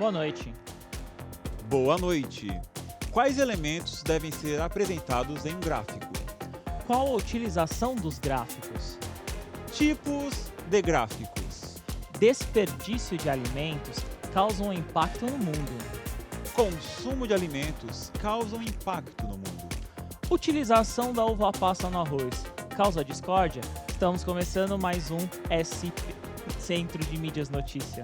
Boa noite. Boa noite. Quais elementos devem ser apresentados em um gráfico? Qual a utilização dos gráficos? Tipos de gráficos. Desperdício de alimentos causa um impacto no mundo. Consumo de alimentos causa um impacto no mundo. Utilização da uva passa no arroz causa discórdia? Estamos começando mais um SP, Centro de Mídias Notícia.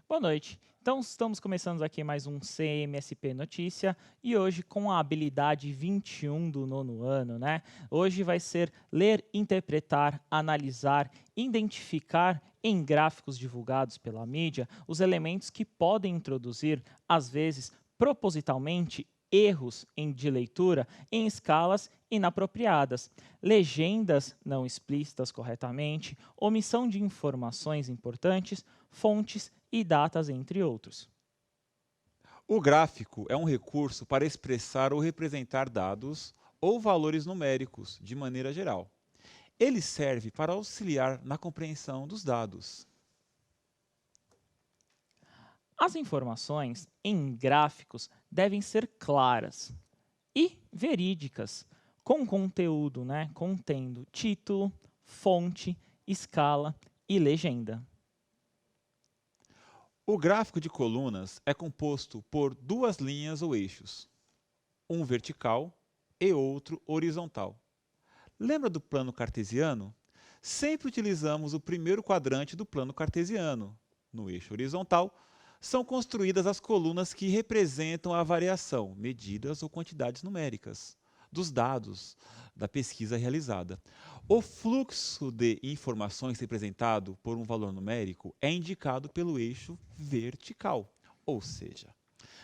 Boa noite. Então, estamos começando aqui mais um CMSP Notícia e hoje com a habilidade 21 do nono ano, né? Hoje vai ser ler, interpretar, analisar, identificar em gráficos divulgados pela mídia os elementos que podem introduzir, às vezes, propositalmente, erros de leitura em escalas inapropriadas, legendas não explícitas corretamente, omissão de informações importantes, fontes e datas, entre outros. O gráfico é um recurso para expressar ou representar dados ou valores numéricos de maneira geral. Ele serve para auxiliar na compreensão dos dados. As informações em gráficos devem ser claras e verídicas, com conteúdo, contendo título, fonte, escala e legenda. O gráfico de colunas é composto por duas linhas ou eixos, um vertical e outro horizontal. Lembra do plano cartesiano? Sempre utilizamos o primeiro quadrante do plano cartesiano. No eixo horizontal, são construídas as colunas que representam a variação, medidas ou quantidades numéricas, dos dados da pesquisa realizada. O fluxo de informações representado por um valor numérico é indicado pelo eixo vertical, ou seja,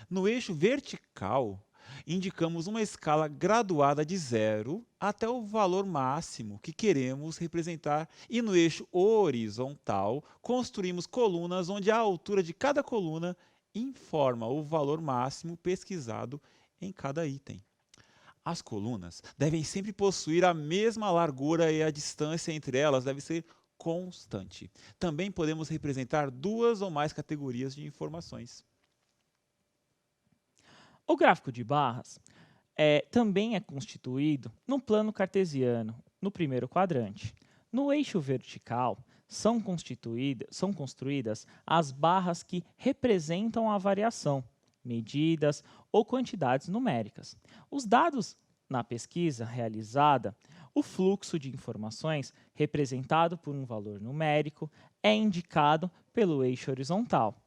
no eixo vertical, indicamos uma escala graduada de 0 até o valor máximo que queremos representar e no eixo horizontal construímos colunas onde a altura de cada coluna informa o valor máximo pesquisado em cada item. As colunas devem sempre possuir a mesma largura e a distância entre elas deve ser constante. Também podemos representar duas ou mais categorias de informações. O gráfico de barras também é constituído no plano cartesiano, no primeiro quadrante. No eixo vertical, são construídas as barras que representam a variação, medidas ou quantidades numéricas. Os dados na pesquisa realizada, o fluxo de informações representado por um valor numérico é indicado pelo eixo horizontal.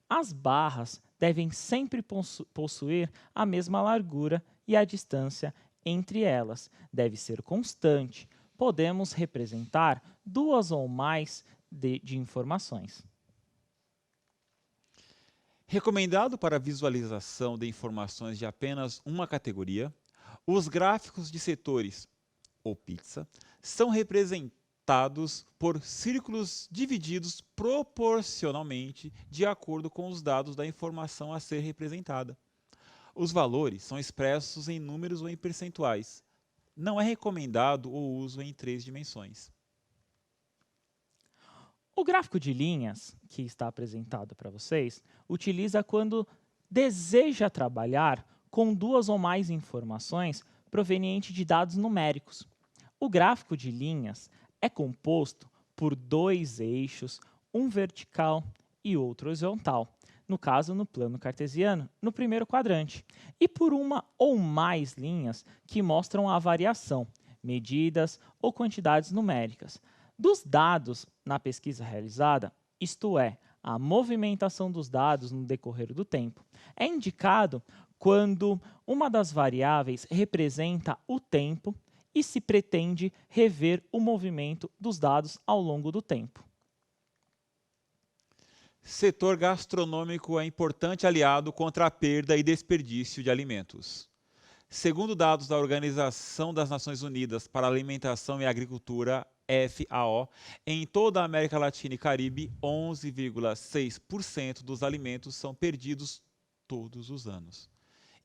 As barras devem sempre possuir a mesma largura e a distância entre elas deve ser constante. Podemos representar duas ou mais de informações. Recomendado para visualização de informações de apenas uma categoria, os gráficos de setores, ou pizza, são representados por círculos divididos proporcionalmente de acordo com os dados da informação a ser representada. Os valores são expressos em números ou em percentuais. Não é recomendado o uso em 3 dimensões. O gráfico de linhas, que está apresentado para vocês, utiliza quando deseja trabalhar com duas ou mais informações provenientes de dados numéricos. O gráfico de linhas é composto por dois eixos, um vertical e outro horizontal, no caso no plano cartesiano, no primeiro quadrante, e por uma ou mais linhas que mostram a variação, medidas ou quantidades numéricas dos dados na pesquisa realizada, isto é, a movimentação dos dados no decorrer do tempo. É indicado quando uma das variáveis representa o tempo e se pretende rever o movimento dos dados ao longo do tempo. Setor gastronômico é importante aliado contra a perda e desperdício de alimentos. Segundo dados da Organização das Nações Unidas para a Alimentação e Agricultura, FAO, em toda a América Latina e Caribe, 11,6% dos alimentos são perdidos todos os anos.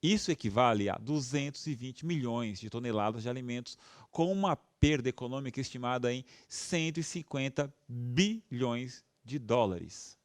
Isso equivale a 220 milhões de toneladas de alimentos, com uma perda econômica estimada em 150 bilhões de dólares.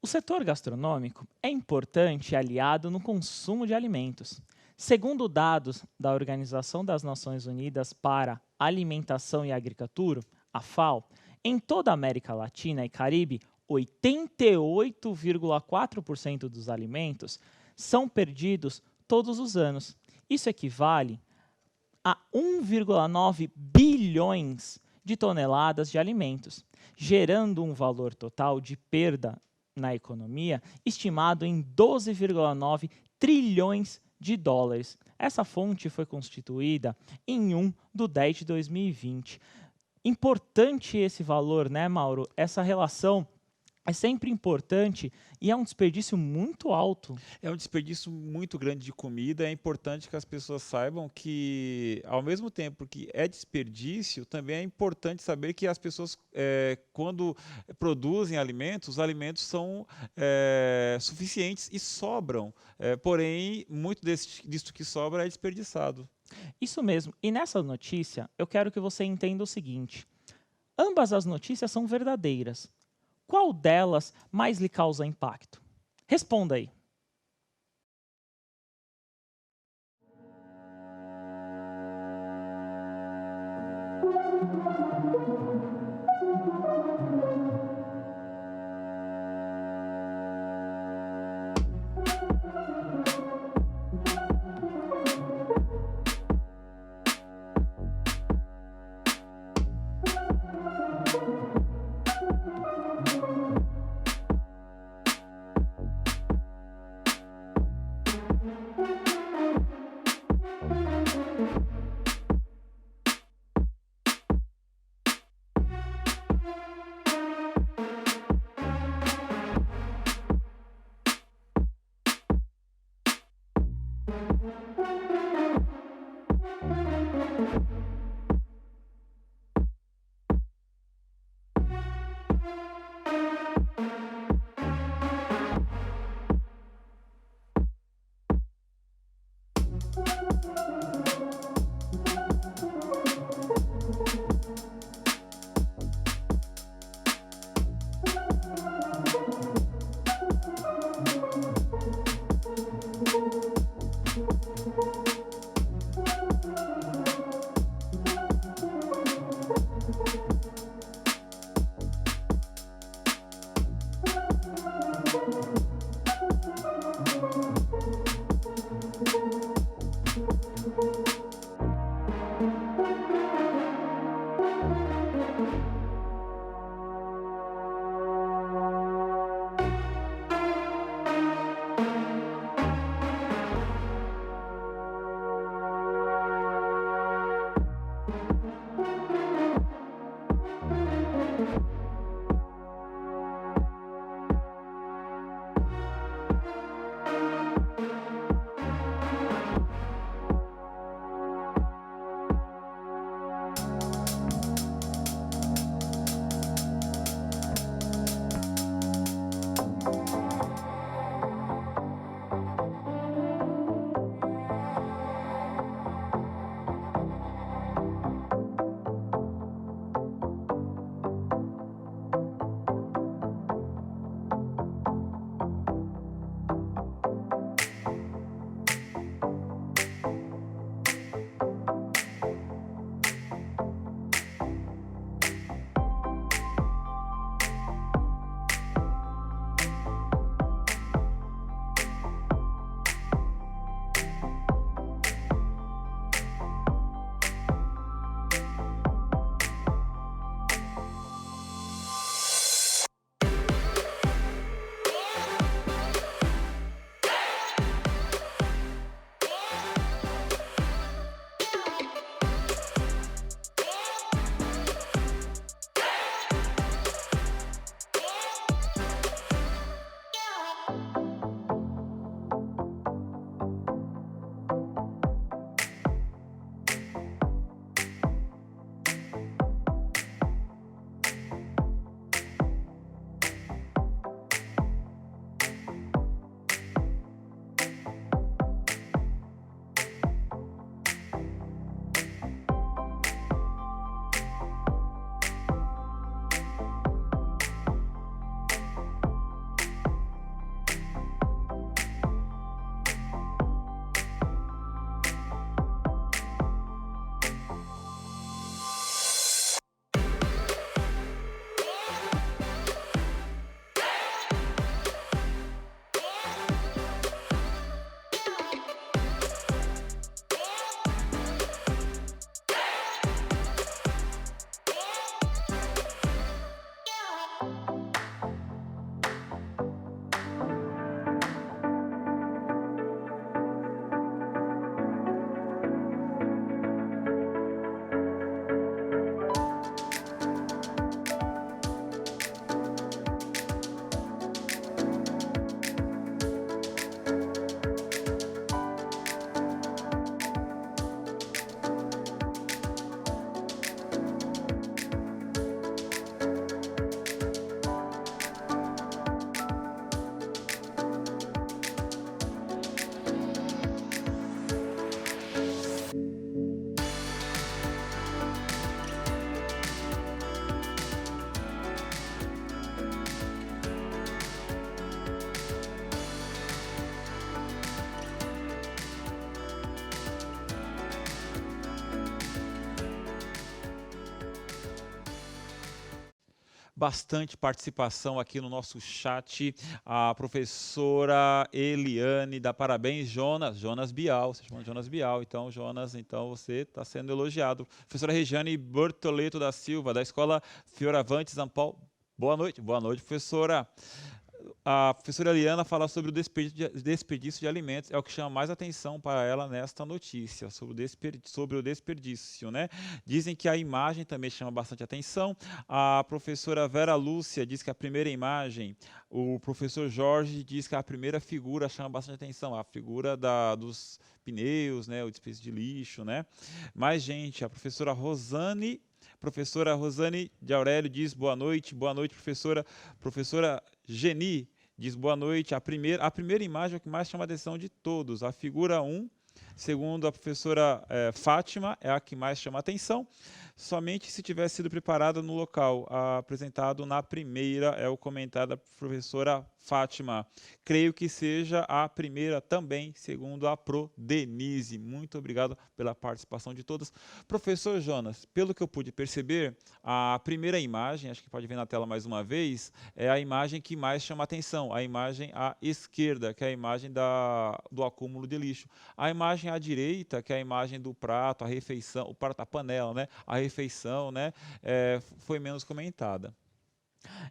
O setor gastronômico é importante e aliado no consumo de alimentos. Segundo dados da Organização das Nações Unidas para Alimentação e Agricultura, a FAO, em toda a América Latina e Caribe, 88,4% dos alimentos são perdidos todos os anos. Isso equivale a 1,9 bilhões de toneladas de alimentos, gerando um valor total de perda na economia estimado em 12,9 trilhões de dólares. Essa fonte foi constituída em 1/10 de 2020. Importante esse valor, né, Mauro? Essa relação é sempre importante e é um desperdício muito alto. É um desperdício muito grande de comida. É importante que as pessoas saibam que, ao mesmo tempo que é desperdício, também é importante saber que as pessoas, quando produzem alimentos, os alimentos são suficientes e sobram. Porém, muito disso que sobra é desperdiçado. Isso mesmo. E nessa notícia, eu quero que você entenda o seguinte: ambas as notícias são verdadeiras. Qual delas mais lhe causa impacto? Responda aí. Bastante participação aqui no nosso chat. A professora Eliane dá parabéns, Jonas Bial, você chama de Jonas Bial, então Jonas, então você está sendo elogiado. Professora Regiane Bortoleto da Silva, da Escola Fioravante Zampal, boa noite, professora. A professora Eliana fala sobre o desperdício de alimentos, é o que chama mais atenção para ela nesta notícia, sobre o desperdício, né? Dizem que a imagem também chama bastante atenção. A professora Vera Lúcia diz que a primeira imagem, o professor Jorge diz que a primeira figura chama bastante atenção, a figura dos pneus, né? O desperdício de lixo, né? Mais gente, a professora Rosane de Aurélio diz boa noite, professora. Professora Geni diz boa noite. A primeira imagem é o que mais chama a atenção de todos. A figura 1, segundo a professora Fátima, é a que mais chama a atenção. Somente se tivesse sido preparada no local apresentado na primeira, é o comentário da professora Fátima. Creio que seja a primeira também, segundo a Pro Denise. Muito obrigado pela participação de todas. Professor Jonas, pelo que eu pude perceber, a primeira imagem, acho que pode ver na tela mais uma vez, é a imagem que mais chama a atenção, a imagem à esquerda, que é a imagem do acúmulo de lixo. A imagem à direita, que é a imagem do prato, a refeição, o prato, a panela, né? A refeição, né? Foi menos comentada.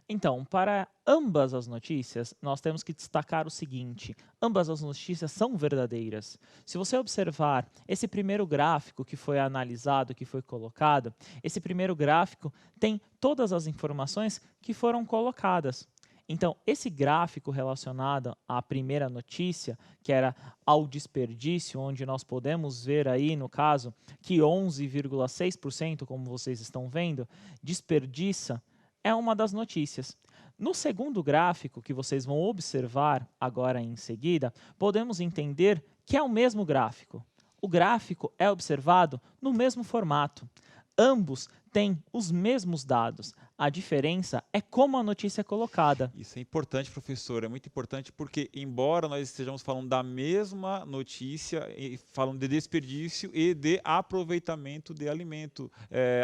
Então, para ambas as notícias, nós temos que destacar o seguinte: ambas as notícias são verdadeiras. Se você observar esse primeiro gráfico que foi analisado, que foi colocado, esse primeiro gráfico tem todas as informações que foram colocadas. Então, esse gráfico relacionado à primeira notícia, que era ao desperdício, onde nós podemos ver aí, no caso, que 11,6%, como vocês estão vendo, desperdiça, é uma das notícias. No segundo gráfico, que vocês vão observar agora em seguida, podemos entender que é o mesmo gráfico. O gráfico é observado no mesmo formato. Ambos têm os mesmos dados. A diferença é como a notícia é colocada. Isso é importante, professor, é muito importante porque, embora nós estejamos falando da mesma notícia, falando de desperdício e de aproveitamento de alimento,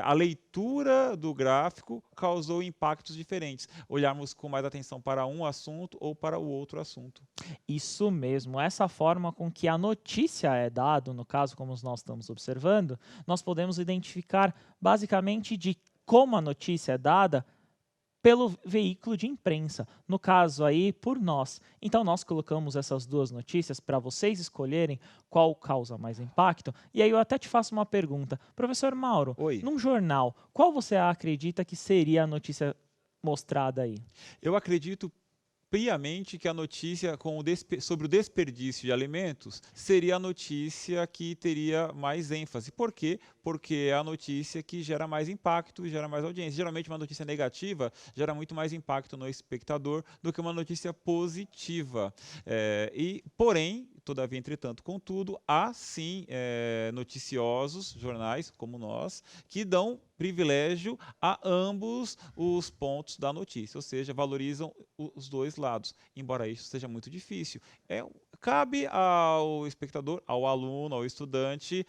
a leitura do gráfico causou impactos diferentes. Olharmos com mais atenção para um assunto ou para o outro assunto. Isso mesmo, essa forma com que a notícia é dada, no caso como nós estamos observando, nós podemos identificar basicamente de como a notícia é dada pelo veículo de imprensa, no caso aí por nós. Então nós colocamos essas duas notícias para vocês escolherem qual causa mais impacto. E aí eu até te faço uma pergunta. Professor Mauro, Oi. num jornal, qual você acredita que seria a notícia mostrada aí? Eu acredito piamente que a notícia sobre o desperdício de alimentos seria a notícia que teria mais ênfase. Por quê? Porque é a notícia que gera mais impacto e gera mais audiência. Geralmente uma notícia negativa gera muito mais impacto no espectador do que uma notícia positiva. Porém, todavia, entretanto, contudo, há sim noticiosos, jornais como nós, que dão privilégio a ambos os pontos da notícia, ou seja, valorizam os dois lados, embora isso seja muito difícil. Cabe ao espectador, ao aluno, ao estudante,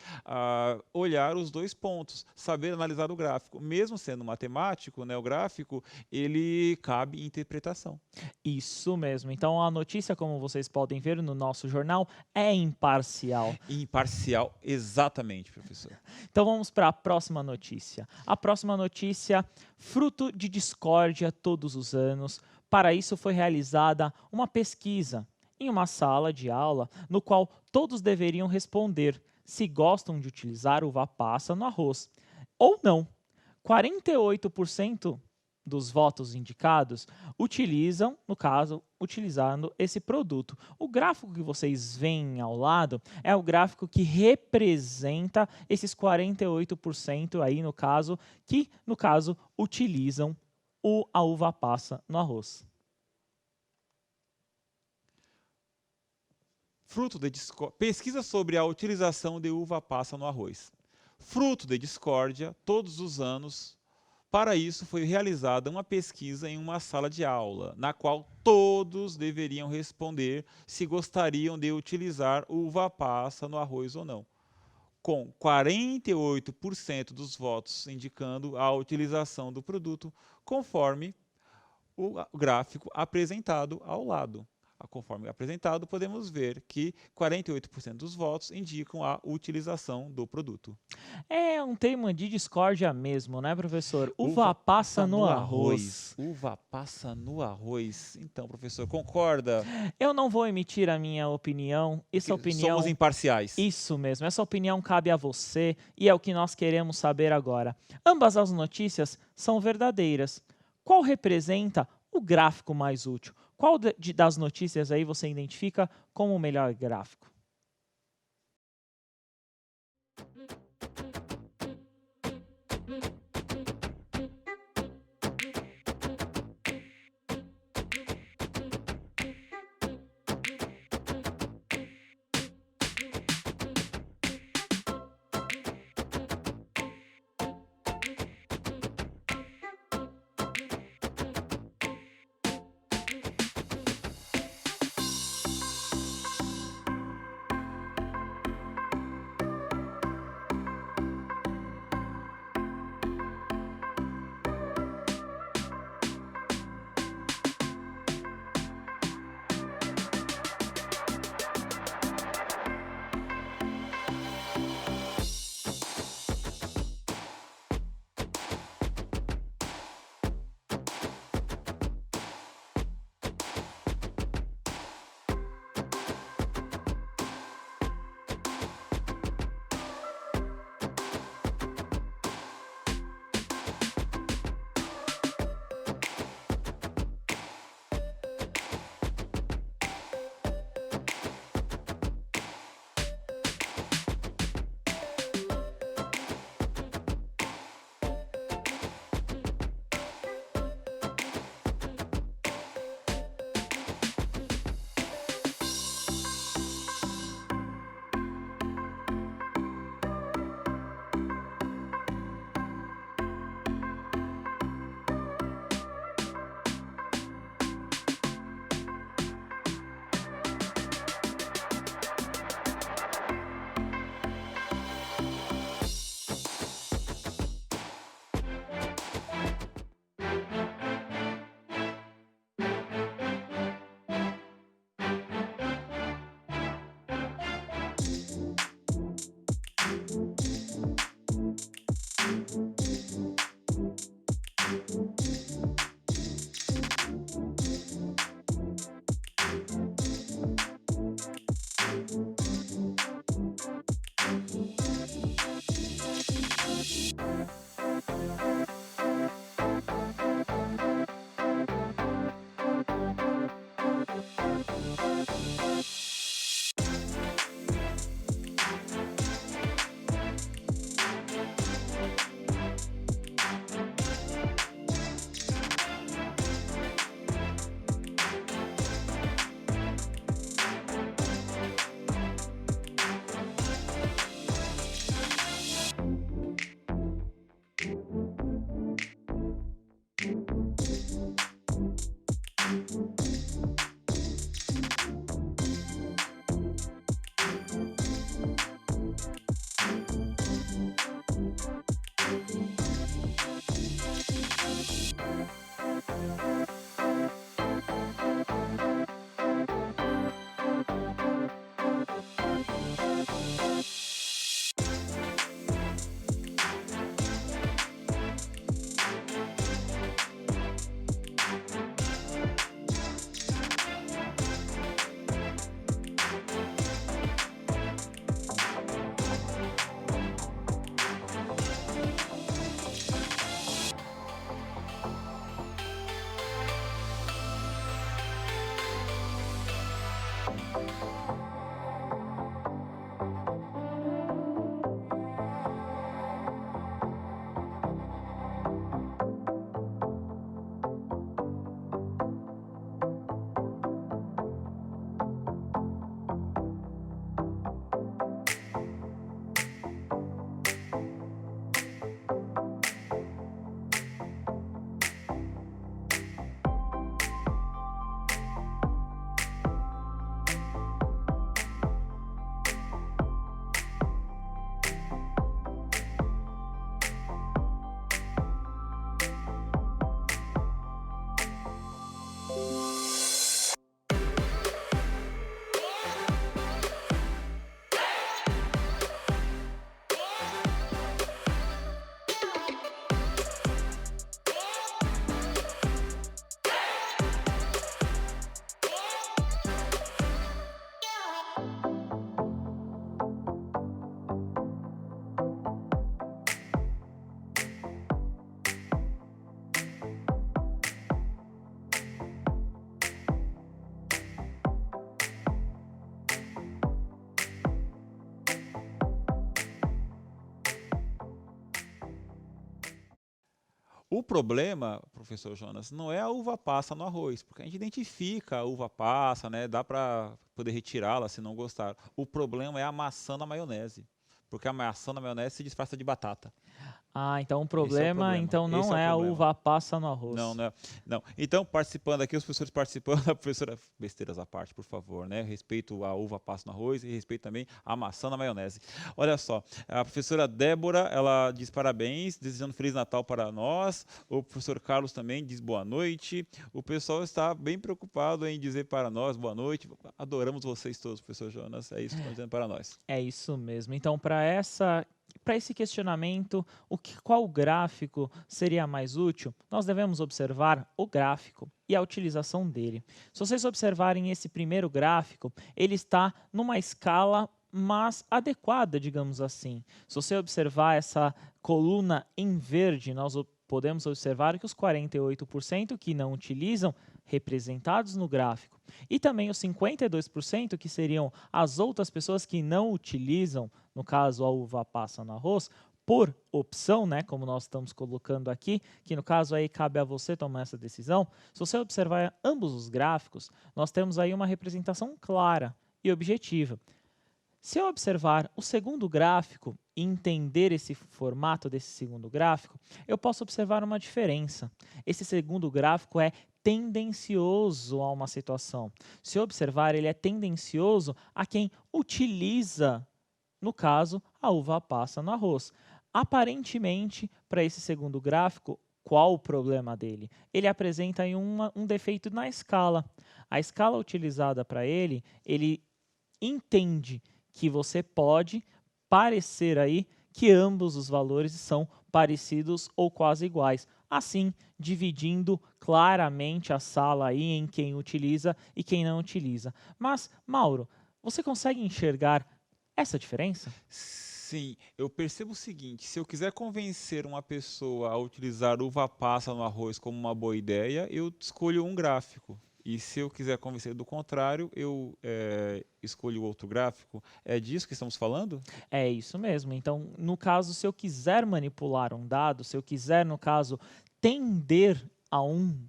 olhar os dois pontos, saber analisar o gráfico. Mesmo sendo matemático, né, o gráfico, ele cabe interpretação. Isso mesmo. Então a notícia, como vocês podem ver no nosso jornal, é imparcial. Imparcial, exatamente, professor. Então vamos para a próxima notícia. A próxima notícia, fruto de discórdia todos os anos. Para isso foi realizada uma pesquisa em uma sala de aula, no qual todos deveriam responder se gostam de utilizar uva passa no arroz ou não. 48% dos votos indicados utilizam, no caso, utilizando esse produto. O gráfico que vocês veem ao lado é o gráfico que representa esses 48% aí, no caso, que, no caso, utilizam a uva passa no arroz. Pesquisa sobre a utilização de uva passa no arroz. Fruto de discórdia, todos os anos. Para isso, foi realizada uma pesquisa em uma sala de aula, na qual todos deveriam responder se gostariam de utilizar uva passa no arroz ou não. com 48% dos votos indicando a utilização do produto, conforme o gráfico apresentado ao lado. Conforme apresentado, podemos ver que 48% dos votos indicam a utilização do produto. É um tema de discórdia mesmo, né, professor? Uva Uva passa no arroz. Uva passa no arroz. Então, professor, concorda? Eu não vou emitir a minha opinião. Essa Porque somos opinião, imparciais. isso mesmo, essa opinião cabe a você e é o que nós queremos saber agora. Ambas as notícias são verdadeiras. Qual representa o gráfico mais útil? Qual das notícias aí você identifica como o melhor gráfico? O problema, professor Jonas, não é a uva passa no arroz, porque a gente identifica a uva passa, né? Dá para poder retirá-la se não gostar. O problema é a maçã na maionese, porque a maçã na maionese se disfarça de batata. Ah, então o Esse é o problema problema. então Esse não é o é a problema. uva passa no Não, arroz. não, não. Então, participando aqui, os professores participando, a professora, besteiras à parte, por favor, né? Respeito a uva passa no arroz e respeito também a maçã na maionese. Olha só, a professora Débora, ela diz parabéns, desejando Feliz Natal para nós. O professor Carlos também diz boa noite. O pessoal está bem preocupado em dizer para nós boa noite. Adoramos vocês todos, professor Jonas. É isso que estão dizendo para nós. É isso mesmo. Então, para esse questionamento, qual gráfico seria mais útil? Nós devemos observar o gráfico e a utilização dele. Se vocês observarem esse primeiro gráfico, ele está numa escala mais adequada, digamos assim. Se você observar essa coluna em verde, nós podemos observar que os 48% que não utilizam, representados no gráfico, e também os 52% que seriam as outras pessoas que não utilizam, no caso a uva passa no arroz, por opção, né, como nós estamos colocando aqui, que no caso aí cabe a você tomar essa decisão. Se você observar ambos os gráficos, nós temos aí uma representação clara e objetiva. Se eu observar o segundo gráfico e entender esse formato desse segundo gráfico, eu posso observar uma diferença. Esse segundo gráfico é tendencioso a uma situação. Se eu observar, ele é tendencioso a quem utiliza, no caso, a uva passa no arroz. Aparentemente, para esse segundo gráfico, qual o problema dele? Ele apresenta aí um defeito na escala. A escala utilizada para ele entende que você pode parecer aí que ambos os valores são parecidos ou quase iguais. Assim, dividindo claramente a sala aí em quem utiliza e quem não utiliza. Mas, Mauro, você consegue enxergar essa diferença? Sim, eu percebo o seguinte: se eu quiser convencer uma pessoa a utilizar uva passa no arroz como uma boa ideia, eu escolho um gráfico. E se eu quiser convencer do contrário, eu escolho outro gráfico. É disso que estamos falando? É isso mesmo. Então, no caso, se eu quiser manipular um dado, se eu quiser, no caso, tender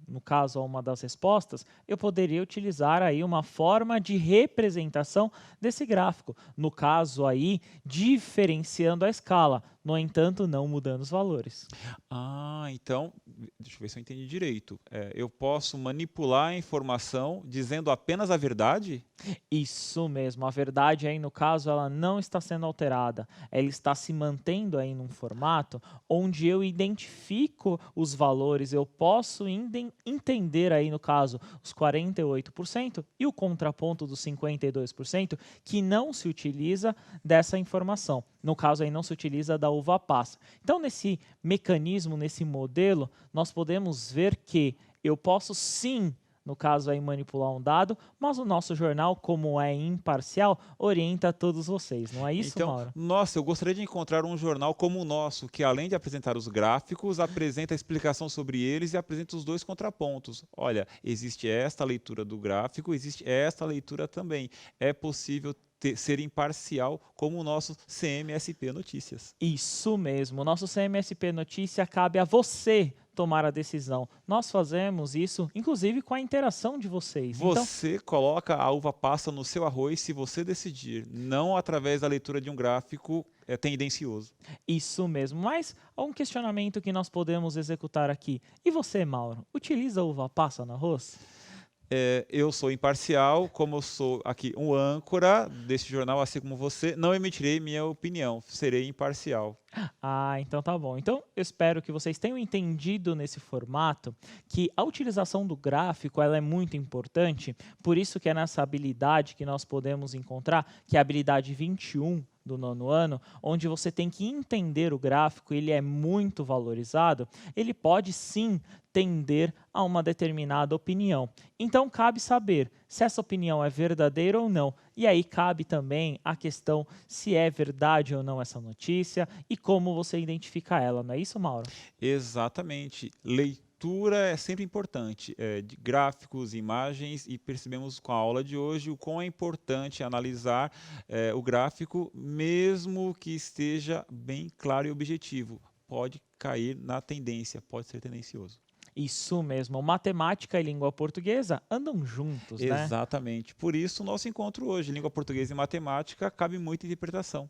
no caso, a uma das respostas, eu poderia utilizar aí uma forma de representação desse gráfico. No caso aí, diferenciando a escala, no entanto, não mudando os valores. Ah, então, deixa eu ver se eu entendi direito. Eu posso manipular a informação dizendo apenas a verdade? Isso mesmo, a verdade aí no caso ela não está sendo alterada, ela está se mantendo aí num formato onde eu identifico os valores, eu posso entender aí no caso os 48% e o contraponto dos 52% que não se utiliza dessa informação. No caso aí não se utiliza da uva passa. Então nesse mecanismo, nesse modelo, nós podemos ver que eu posso sim, no caso aí manipular um dado, mas o nosso jornal, como é imparcial, orienta todos vocês, não é isso, Então, Mauro? nossa, eu gostaria de encontrar um jornal como o nosso, que além de apresentar os gráficos, apresenta a explicação sobre eles e apresenta os dois contrapontos. Olha, existe esta leitura do gráfico, existe esta leitura também. É possível ser imparcial como o nosso CMSP Notícias. Isso mesmo, o nosso CMSP Notícia cabe a você tomar a decisão. Nós fazemos isso, inclusive, com a interação de vocês. Então, Você coloca a uva passa no seu arroz se você decidir, não através da leitura de um gráfico tendencioso. isso mesmo. Mas há um questionamento que nós podemos executar aqui. E você, Mauro, utiliza uva passa no arroz? Eu sou imparcial, como eu sou aqui um âncora deste jornal, assim como você, não emitirei minha opinião, serei imparcial. Ah, então tá bom. Então, eu espero que vocês tenham entendido nesse formato que a utilização do gráfico ela é muito importante, por isso que é nessa habilidade que nós podemos encontrar, que é a habilidade 21 do nono ano, onde você tem que entender o gráfico, ele é muito valorizado, ele pode sim tender a uma determinada opinião. Então, cabe saber se essa opinião é verdadeira ou não. E aí cabe também a questão se é verdade ou não essa notícia e como você identifica ela, não é isso, Mauro? Exatamente. Leitura é sempre importante, de gráficos, imagens, e percebemos com a aula de hoje o quão é importante analisar o gráfico, mesmo que esteja bem claro e objetivo. pode cair na tendência, pode ser tendencioso. Isso mesmo, matemática e língua portuguesa andam juntos, né? Exatamente. Por isso, o nosso encontro hoje, língua portuguesa e matemática, cabe muita interpretação.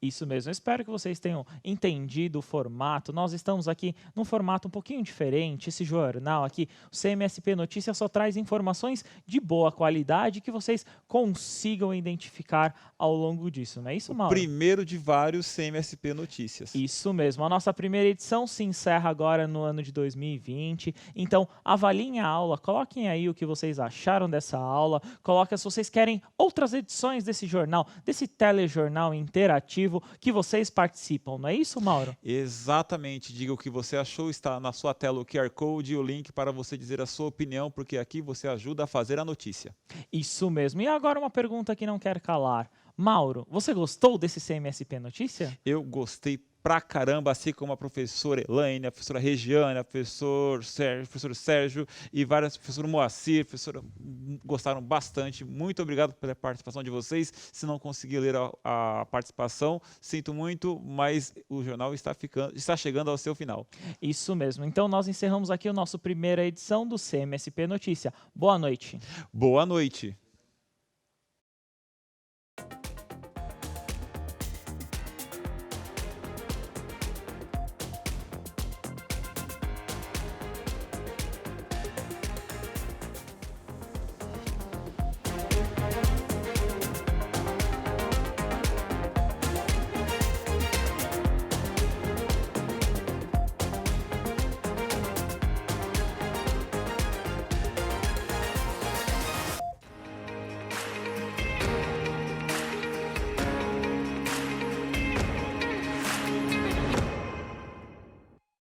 Isso mesmo. Eu espero que vocês tenham entendido o formato. Nós estamos aqui num formato um pouquinho diferente. Esse jornal aqui, o CMSP Notícias, só traz informações de boa qualidade que vocês consigam identificar ao longo disso. Não é isso, Mauro? Primeiro de vários CMSP Notícias. Isso mesmo. A nossa primeira edição se encerra agora no ano de 2020. Então, avaliem a aula, coloquem aí o que vocês acharam dessa aula, coloquem se vocês querem outras edições desse jornal, desse telejornal interativo que vocês participam. Não é isso, Mauro? Exatamente. Diga o que você achou. Está na sua tela o QR Code e o link para você dizer a sua opinião, porque aqui você ajuda a fazer a notícia. Isso mesmo. E agora uma pergunta que não quer calar. Mauro, você gostou desse CMSP Notícia? Eu gostei pra caramba, assim como a professora Elaine, a professora Regiane, a professor Sérgio e várias, professor Moacir, professora, gostaram bastante. Muito obrigado pela participação de vocês. Se não consegui ler a participação, sinto muito, mas o jornal está chegando ao seu final. Isso mesmo. Então nós encerramos aqui a nossa primeira edição do CMSP Notícia. Boa noite. Boa noite.